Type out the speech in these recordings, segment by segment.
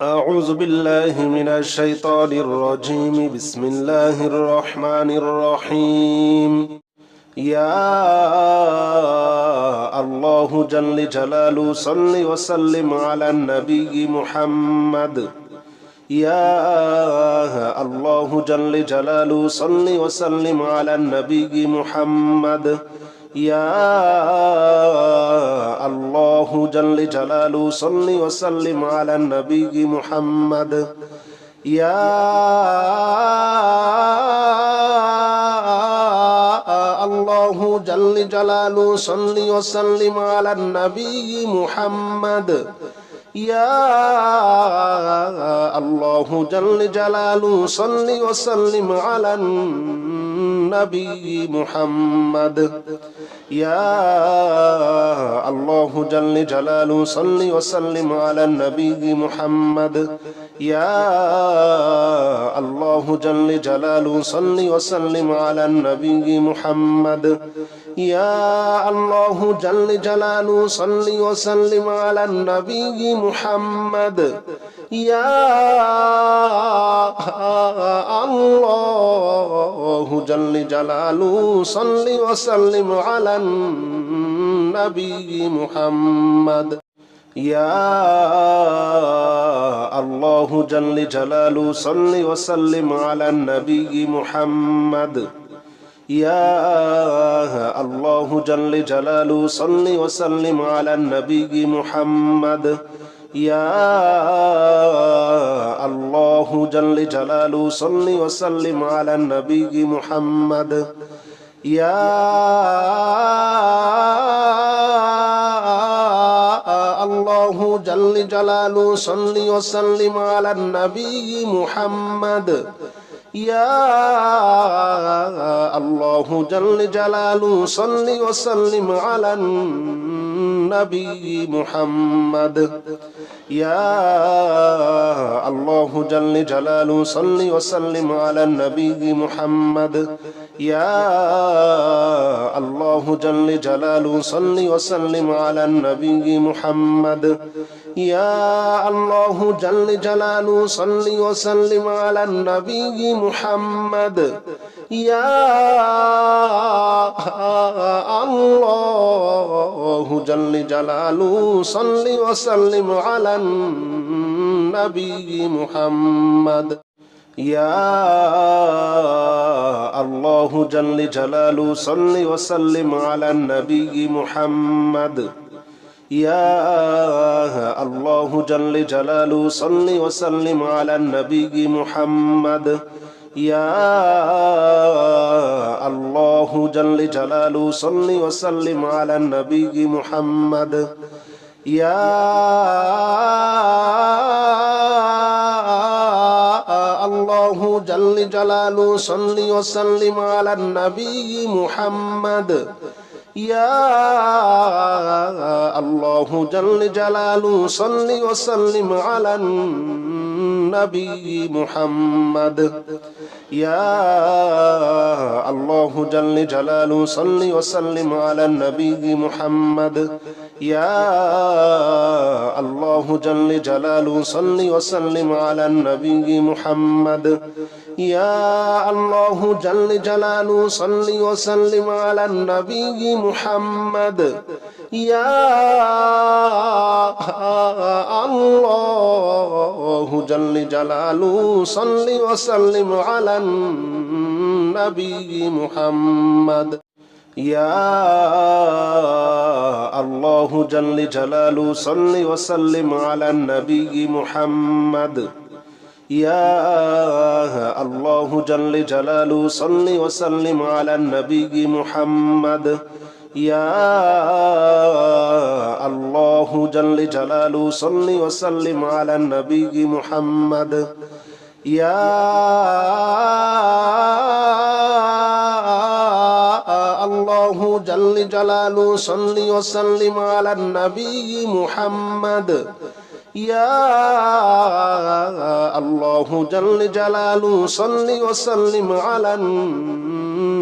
أعوذ بالله من الشيطان الرجيم. بسم الله الرحمن الرحيم. يا الله جل جلاله صل وسلم على النبي محمد. يا الله جل جلاله صل وسلم على النبي محمد. يا الله جل جلاله صل وسلم على النبي محمد. يا الله جل جلاله صل وسلم على النبي محمد. يا الله جل جلاله صل وسلم على النبي محمد. يا الله جل جلاله صل وسلم على النبي محمد. يا الله جل جلاله صل وسلم على النبي محمد. يا الله جل جلاله صل وسلم على النبي محمد. يا الله جل جلاله صل وسلم على النبي محمد. يا الله جل جلاله صل وسلم على النبي محمد. يا الله جل جلاله صل وسلم على النبي محمد. يا الله جل جلاله صل وسلم على النبي محمد. يا الله جل جلاله صل وسلم على النبي محمد. يا الله جل جلاله صل وسلم على النبي محمد. يا الله جل جلاله صل وسلم على النبي محمد. يا الله جل جلاله صل وسلم على النبي محمد. يا الله جل جلاله صل وسلم على النبي محمد. يا الله جل جلاله صل وسلم على النبي محمد. يا الله جل جلاله صل وسلم على النبي محمد. يا الله جل جلاله صل وسلم على النبي محمد. يا الله جل جلاله صل وسلم على النبي محمد. يا الله جل جلاله صل وسلم على النبي محمد. يا الله جل جلاله صل وسلم على النبي محمد. يا الله جل جلاله صل وسلم على النبي محمد. يا الله جل جلاله صل وسلم على النبي محمد. يا الله جل جلاله صل وسلم على النبي محمد. يا الله جل جلاله صل وسلم على النبي محمد. يا الله جل جلاله صل وسلم على النبي محمد. يا الله جل جلاله صل وسلم على النبي محمد. يا الله جل جلاله صل وسلم على النبي محمد. يا الله جل جلاله صل وسلم على النبي محمد. يا الله جل جلاله صل وسلم على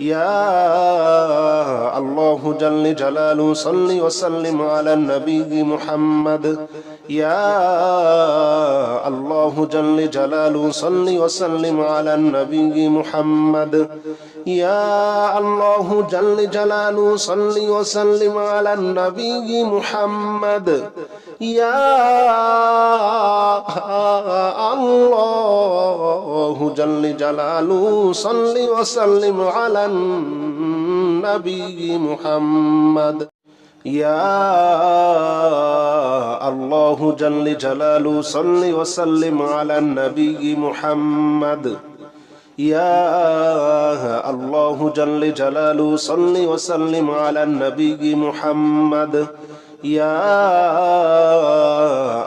يا الله جل جلاله صل وسلم على النبي محمد يا الله جل جلاله صل وسلم على النبي محمد يا الله جل جلاله صل وسلم على النبي محمد يا الله جل جلاله صل وسلم على النبي محمد يا الله جل جلاله صل وسلم على النبي محمد يا الله جل جلاله صل وسلم على النبي محمد يا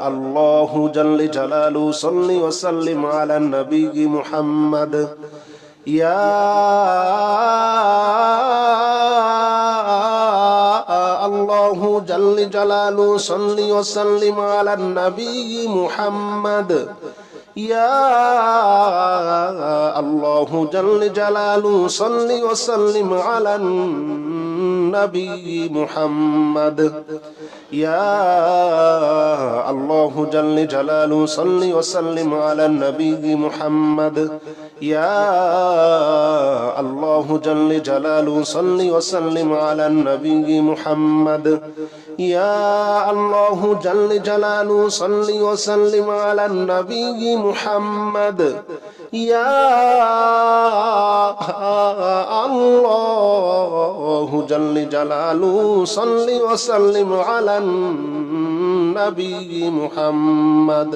الله جل جلاله صل وسلم على النبي محمد يا الله جل جلاله صل وسلم على النبي محمد يا الله جل جلاله صل وسلم على النبي محمد يا الله جل جلاله صل وسلم على النبي محمد يا الله جل جلاله صل وسلم على النبي محمد يا الله جل جلاله صل وسلم على النبي محمد يا الله جل جلاله صل وسلم على النبي محمد